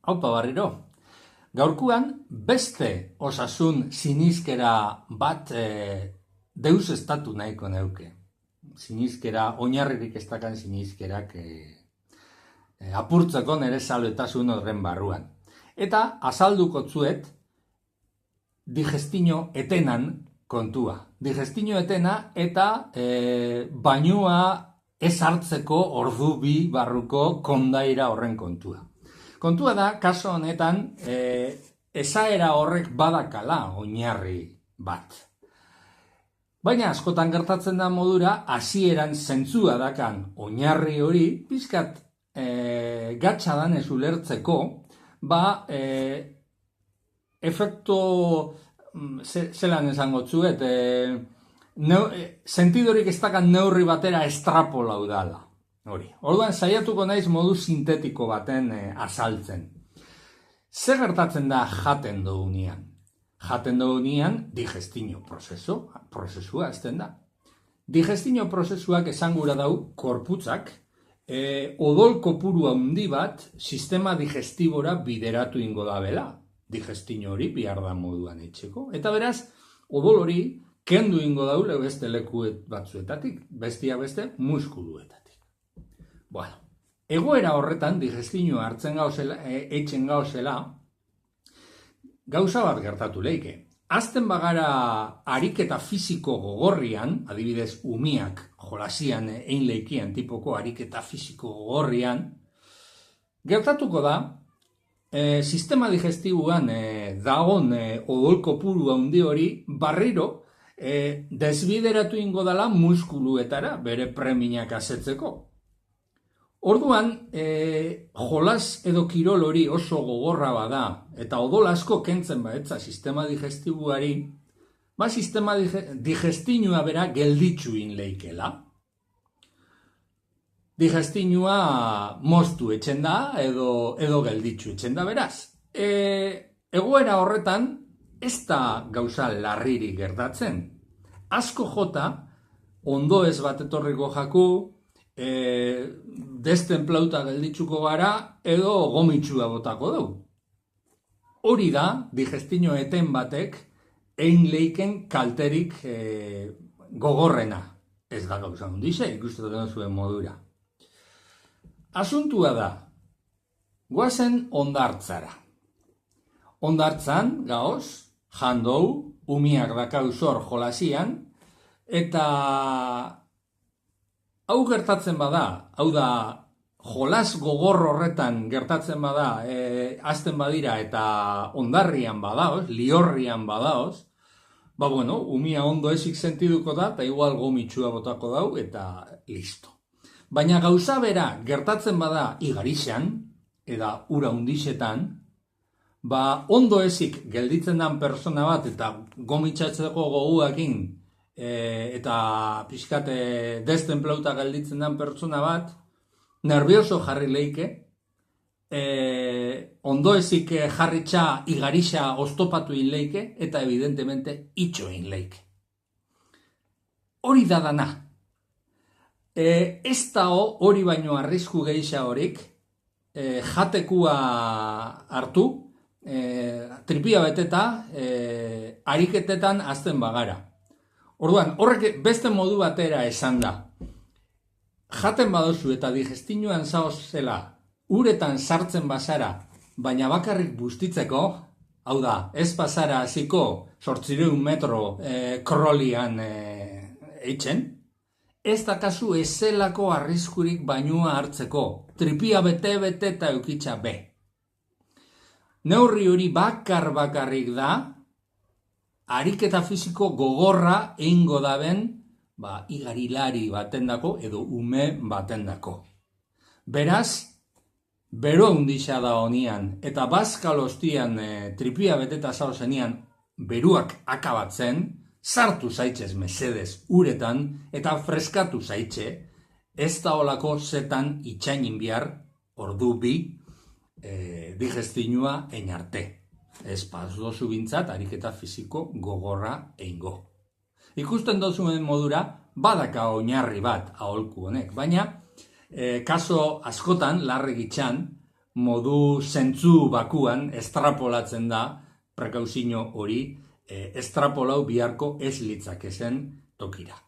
Aupa barriro, gaurkuan beste osasun sinizkera bat deus estatu nahiko neuke. Sinizkera, oinarririk ez dakan sinizkerak apurtzeko nere salbetasun horren barruan. Eta azalduko zuet digestino etenan kontua. Digestino etena eta bainua ez hartzeko ordu bi barruko kondaira horren kontua. Kontua da, kaso honetan, esaera horrek badakala oinarri bat. Baina askotan gertatzen da modura, hasieran zentzua dakan oinarri hori, pizkat gatsa danez ulertzeko, efektu, zelan esango zuet, sentidorik ez dakan neurri batera estrapolau dala. Orduan saiatuko naiz modu sintetiko baten azaltzen. Zer gertatzen da jaten dugunean? Jaten dugunean digestino prozesua ezten da. Digestino prozesuak esan gura dau korputzak odol kopuru handi bat sistema digestibora bideratu ingo da bela. Digestino hori bihar da moduan etxeko. Eta beraz, odol hori kendu ingo daule beste leku batzuetatik, bestia beste muskuluetatik. Bueno, egoera horretan digestinoa hartzen gauzela, etxen gauzela, gauza bat gertatu leike. Azten bagara ariketa fisiko gogorrian, adibidez umiak jolasian ein leikian tipoko ariketa fisiko gogorrian, gertatuko da, sistema digestibuan dagon odol kopuru handi hori barriro desbideratu ingo dala muskuluetara bere preminak asetzeko. Orduan, jolas edo kirol hori oso gogorra bada, eta odol asko kentzen baetza sistema digestibuari, sistema digestinua bera gelditzu inleikela. Digestinua moztu etxen da, edo gelditzu etxen da beraz. Egoera horretan, ez da gauza larririk gertatzen. Asko jota, ondo ez bat etorriko jaku, destenplauta gelditzuko gara edo gomitsua botako dugu. Hori da, digestino eten batek ein leiken kalterik gogorrena. Ez da gauza hundize, ikusten zuen modura. Asuntua da, goazen ondartzara. Ondartzan, gaoz, jandou, umiak dakau zor jolasian, eta hau gertatzen bada, hau da, jolas gogor horretan gertatzen bada, azten badira eta ondarrian badaoz, liorrian badaoz, umia ondo ezik sentiduko da, eta igual gomitsua botako dau, eta listo. Baina gauza bera gertatzen bada igarixan, eta ura hundisetan, ondo ezik gelditzen dan persona bat, eta gomitsatzeko goguakin, eta pixkate destenplauta gelditzen den pertsona bat, nervioso jarri leike, ondo ezik jarritxa igarixa oztopatu inleike, eta evidentemente itxo inleike. Hori da dana. Ez da hori baino arrisku geisha horik, jatekua hartu, tripia beteta, ariketetan azten bagara. Orduan, horrek beste modu batera esan da. Jaten badozu eta digestinoan zaozela, uretan sartzen bazara, baina bakarrik bustitzeko, hau da, ez bazara hasiko 800 metro krolian eitzen, ez da kasu ezelako arriskurik bainua hartzeko, tripia bete eta eukitza be. Neurri hori bakarrik da, ariketa fisiko gogorra eingo daben igarilari batendako edo ume batendako. Beraz, bero hundixa da honian eta bazkal ostian tripia beteta zauzenian beruak akabatzen, sartu zaitzez mesedez uretan eta freskatu zaitxe, ez da olako zetan itxainin bihar ordu bi digestinua einarte. Ez dozu bintzat, ariketa fisiko gogorra eingo. Ikusten dozuen modura, badaka oinarri bat aholku honek, baina kaso askotan, larregitxan, modu zentzu bakuan estrapolatzen da prekauzio hori estrapolau biharko ez litzakezen tokira.